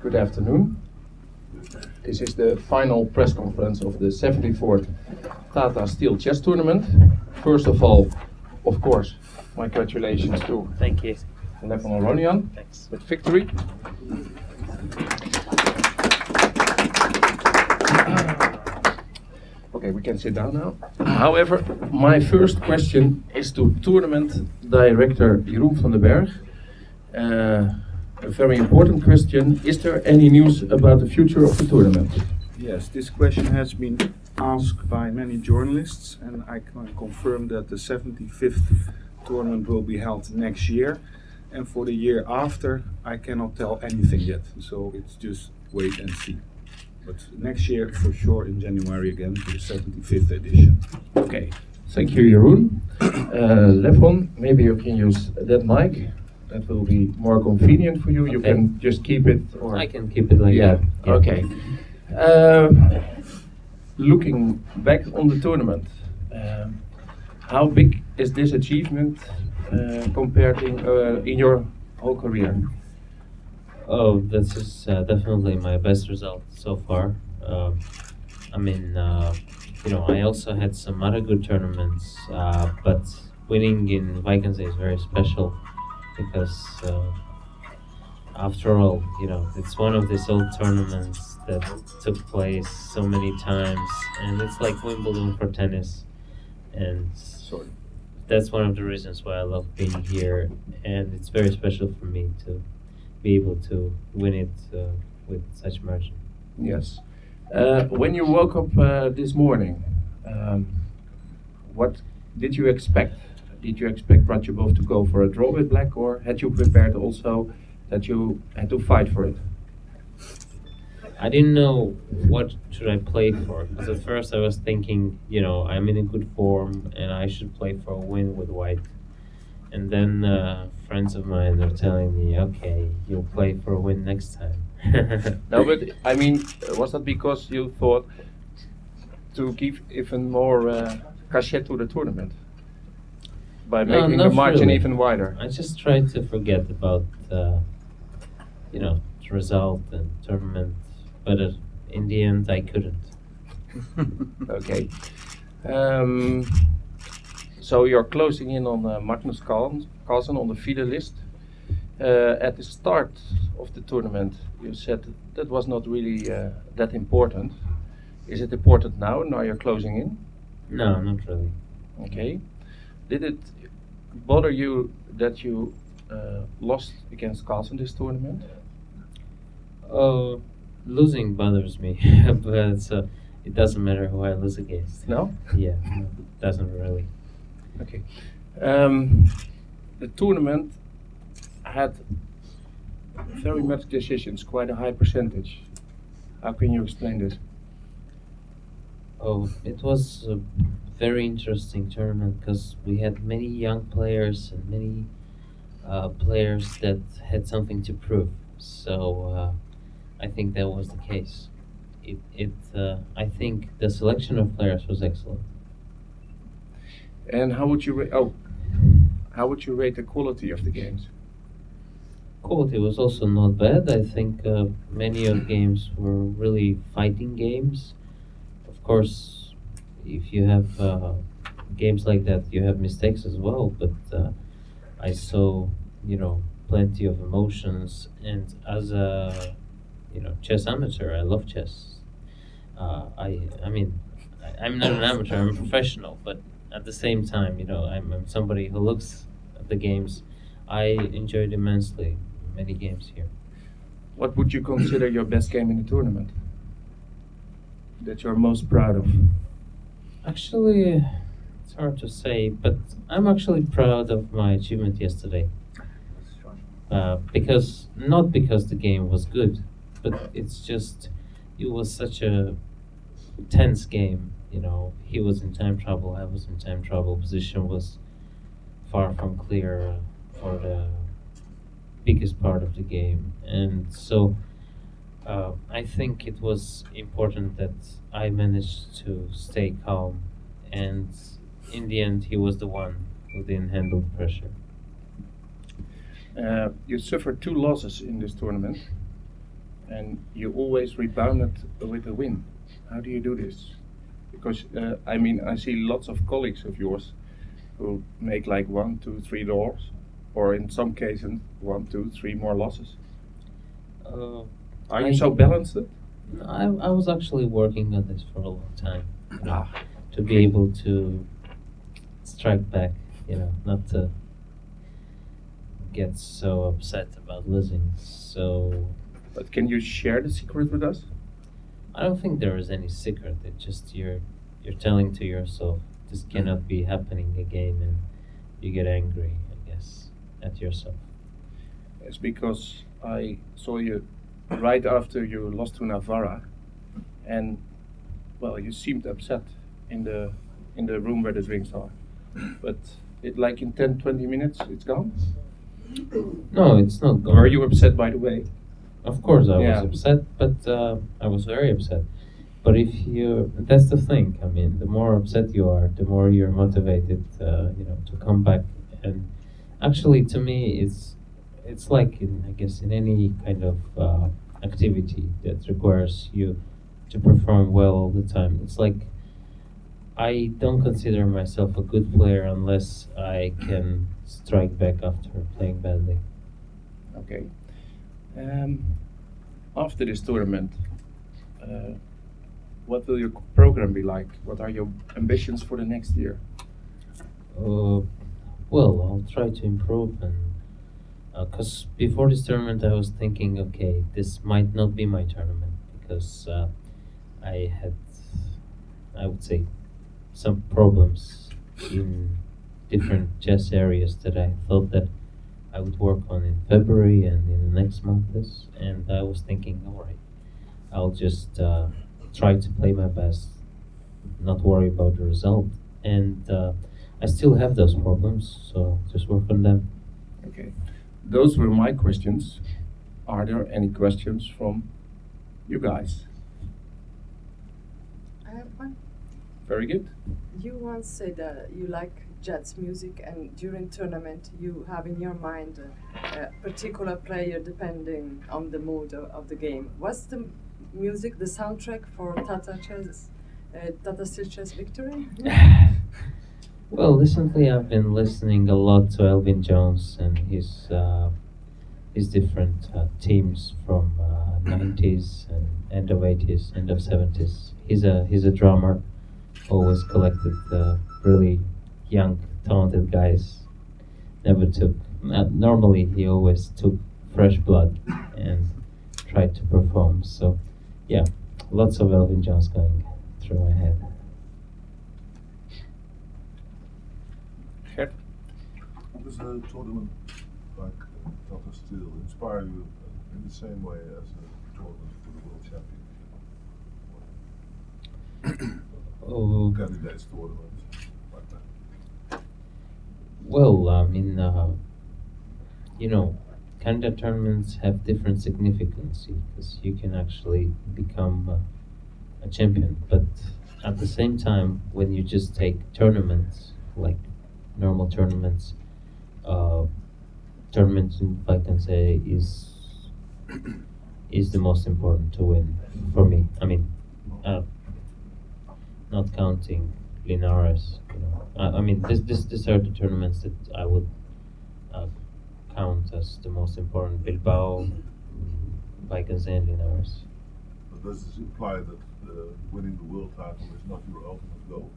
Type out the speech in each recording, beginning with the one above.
Good afternoon. This is the final press conference of the 74th Tata Steel Chess Tournament. First of all, of course, my congratulations to Thank you. Levon Aronian with victory. Okay, we can sit down now. However, my first question is to tournament director Jeroen van den Berg. A very important question. Is there any news about the future of the tournament? Yes, this question has been asked by many journalists, and I can confirm that the 75th tournament will be held next year. And for the year after, I cannot tell anything yet. So it's just wait and see. But next year, for sure, in January again, for the 75th edition. Okay, thank you, Jeroen. Levon, maybe you can use that mic. That will be more convenient for you. Okay. You can just keep it, or I can keep it like that. Yeah. Okay. Looking back on the tournament, how big is this achievement compared in your whole career? Oh, this is definitely my best result so far. I mean, I also had some other good tournaments, but winning in Vikings is very special because, after all, it's one of these old tournaments that took place so many times, and it's like Wimbledon for tennis, and that's one of the reasons why I love being here, and it's very special for me to be able to win it with such margin. Yes. When you woke up this morning, what did you expect? Did you expect Ratchabov to go for a draw with black, or had you prepared also that you had to fight for it? I didn't know what should I play for, because at first I was thinking, I'm in a good form and I should play for a win with white. And then friends of mine are telling me, okay, you'll play for a win next time. No, but I mean, was that because you thought to give even more cachet to the tournament? By making the margin really. Even wider? I just tried to forget about, the result and tournament, but in the end I couldn't. Okay. So you're closing in on Magnus Carlsen on the feeder list. At the start of the tournament, you said that was not really that important. Is it important now? Now you're closing in? No, not really. Okay. Did it bother you that you lost against Carlsen this tournament? Losing bothers me, but it doesn't matter who I lose against. No? Yeah, no, it doesn't really. Okay. The tournament had very much decisions, quite a high percentage. How can you explain this? Oh, it was a very interesting tournament because we had many young players and many players that had something to prove. So I think that was the case. I think the selection of players was excellent. And how would you rate the quality of the games? Quality was also not bad. I think many of the games were really fighting games. Of course, if you have games like that, you have mistakes as well. But I saw, plenty of emotions. And as a, chess amateur, I love chess. I'm not an amateur. I'm a professional. But at the same time, I'm somebody who looks at the games. I enjoyed immensely many games here. What would you consider your best game in the tournament? That you're most proud of? Actually, it's hard to say, but I'm actually proud of my achievement yesterday. Not because the game was good, but it was such a tense game. He was in time trouble, I was in time trouble. Position was far from clear for the biggest part of the game, and so I think it was important that I managed to stay calm, and in the end he was the one who didn't handle the pressure. You suffered 2 losses in this tournament. and you always rebounded with a win. How do you do this? Because I mean, I see lots of colleagues of yours who make like 1, 2, 3 draws, or in some cases 1, 2, 3 more losses. Are you so balanced? I was actually working on this for a long time, you know, Ah, to be able to strike back, you know, not to get so upset about losing. So but can you share the secret with us? I don't think there is any secret. It's just you're telling to yourself this cannot be happening again, and you get angry, I guess, at yourself. It's because I saw you right after you lost to Navarra, and well, you seemed upset in the room where the drinks are. But it like in 10, 20 minutes, it's gone. No, it's not gone. Were you upset, by the way? Of course, I Yeah. was upset, but I was very upset. But if that's the thing. I mean, the more upset you are, the more you're motivated, you know, to come back. And actually, to me, it's like I guess in any kind of activity that requires you to perform well all the time. It's like I don't consider myself a good player unless I can strike back after playing badly. Okay. After this tournament, what will your program be like? What are your ambitions for the next year? Well, I'll try to improve, and because before this tournament, I was thinking, okay, this might not be my tournament because I had, I would say, some problems in different chess areas that I thought that I would work on in February and in the next months. And I was thinking, all right, I'll just try to play my best, not worry about the result. And I still have those problems, so just work on them. Okay. Those were my questions. Are there any questions from you guys? I have one. Very good. You once said that you like jazz music, and during tournament you have in your mind a particular player depending on the mood of the game. What's the music, the soundtrack for Tata Steel Chess Victory? Well, recently I've been listening a lot to Elvin Jones and his different teams from 90s and end of 80s, end of 70s. He's a drummer, always collected really young, talented guys. Never took. Normally, he always took fresh blood and tried to perform. So, yeah, lots of Elvin Jones going through my head. Gert? Does a tournament like Tata Steel inspire you in the same way as a tournament for the World Championship? Oh, Candidates tournaments like that. well, I mean, you know, candidate tournaments have different significance because you can actually become a champion. But at the same time, when you just take tournaments, like normal tournaments, tournaments, if I can say, is the most important to win for me. I mean, not counting Linares, you know. I mean, these are the tournaments that I would count as the most important. Bilbao, Vikings, and Linares. But does this imply that winning the world title is not your ultimate goal?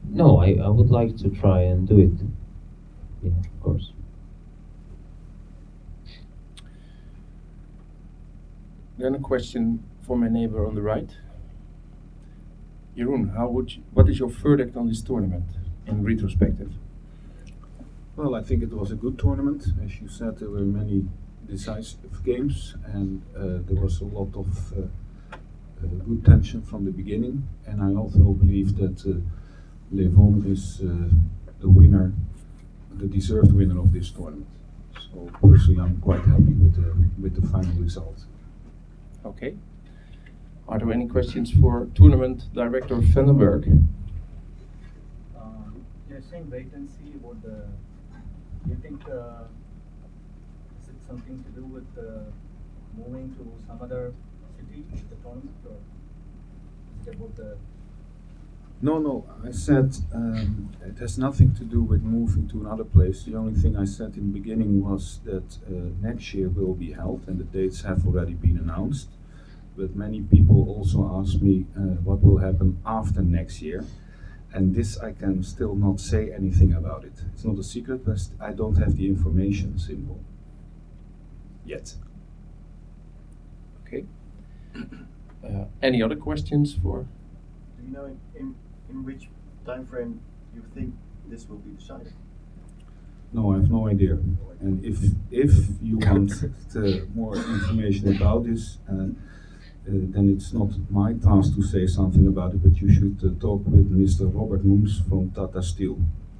No, I would like to try and do it. Yeah, of course. Then a question for my neighbor on the right. Jeroen, what is your verdict on this tournament in retrospective? Well, I think it was a good tournament. As you said, there were many decisive games, and there was a lot of good tension from the beginning. And I also believe that Levon is the winner, the deserved winner of this tournament. So personally, I'm quite happy with the final result. Okay. Are there any questions for tournament director Vandenberg? You're saying wait and see about do you think is it something to do with moving to some other city, the tournament, or is it about the? No, I said it has nothing to do with moving to another place. The only thing I said in the beginning was that next year will be held and the dates have already been announced. But many people also ask me what will happen after next year. And this I can still not say anything about it. It's not a secret, but I don't have the information, simple. Yet. Okay. Any other questions for? Do you know in which time frame you think this will be decided? No, I have no idea. And if you want more information about this, then it's not my task to say something about it, but you should talk with Mr. Robert Moens from Tata Steel,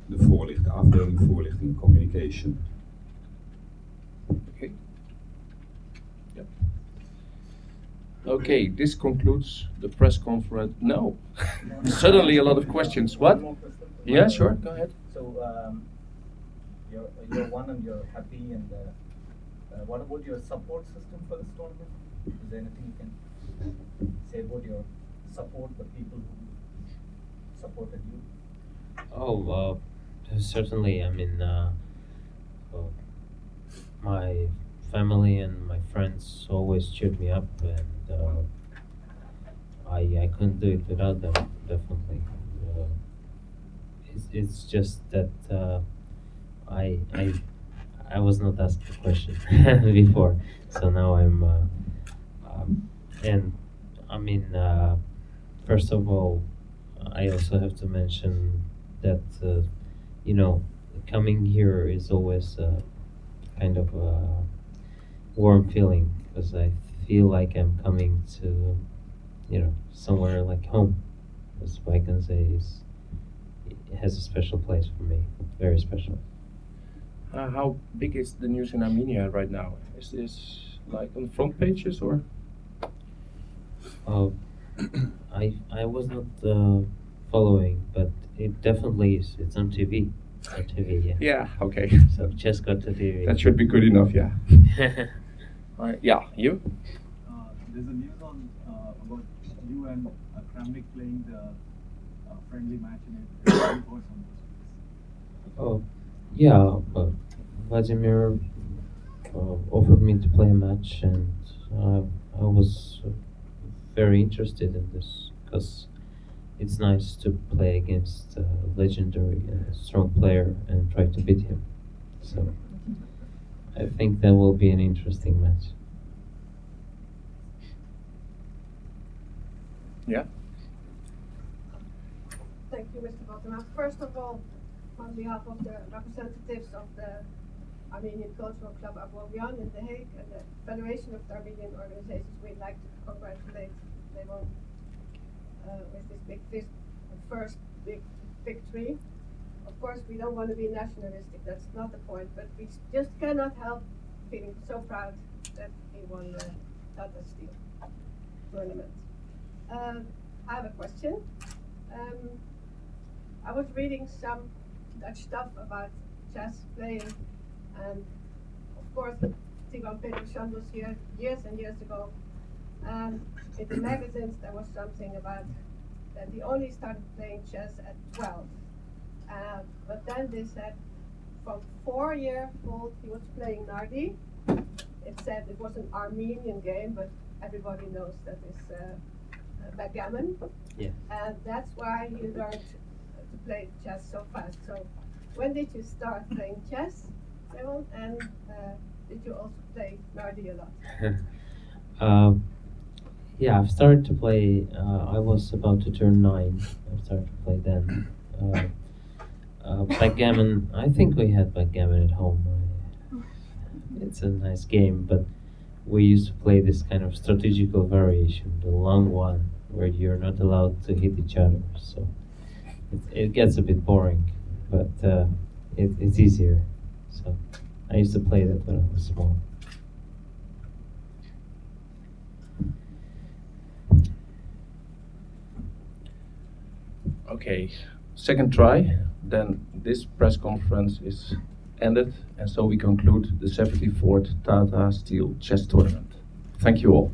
de afdeling voorlichting communication. Okay. Yep. Okay, this concludes the press conference. No, suddenly a lot of questions. What? One more question. Yeah, sure. Go ahead. So you're won and you're happy, and what about your support system for this tournament? Is there anything you can say about your support, the people who supported you? Oh, certainly. I mean, my family and my friends always cheered me up, and I couldn't do it without them. Definitely. It's just that I was not asked the question before, so now I'm. And I mean, first of all, I also have to mention that you know, coming here is always kind of a warm feeling, because I feel like I'm coming to, you know, somewhere like home. That's what I can say it has a special place for me, very special. How big is the news in Armenia right now? Is this like on the front pages or? I was not following, but it definitely is. It's on TV. On TV, yeah. Yeah. Okay. So just got to TV. That should be good enough. Yeah. Yeah. You? There's a news on about you and Kramnik playing the friendly match in it. Any thoughts on this? Oh, yeah. Vladimir offered me to play a match, and I was very interested in this because it's nice to play against a legendary, strong player and try to beat him. So I think that will be an interesting match. Yeah. Thank you, Mr. Botema. First of all, on behalf of the representatives of the Armenian Cultural Club Aronian in The Hague and the Federation of the Armenian Organizations, we'd like to congratulate Levon with this first big victory. Of course, we don't want to be nationalistic, that's not the point, but we just cannot help feeling so proud that he won the Tata Steel tournament. I have a question. I was reading some Dutch stuff about chess playing, and of course, Tivan Peterson was here years and years ago. And in the magazines, there was something about that he only started playing chess at 12. But then they said from 4 years old he was playing Nardi. It said it was an Armenian game, but everybody knows that it's backgammon. Yeah. And that's why he learned to play chess so fast. So when did you start playing chess, Levon? And did you also play Nardi a lot? Yeah, I've started to play. I was about to turn 9. I started to play then. Backgammon. I think we had backgammon at home. It's a nice game, but we used to play this kind of strategical variation, the long one, where you're not allowed to hit each other. So it gets a bit boring, but it's easier. So I used to play that when I was small. Okay, second try. Then this press conference is ended, and so we conclude the 74th Tata Steel Chess Tournament. Thank you all.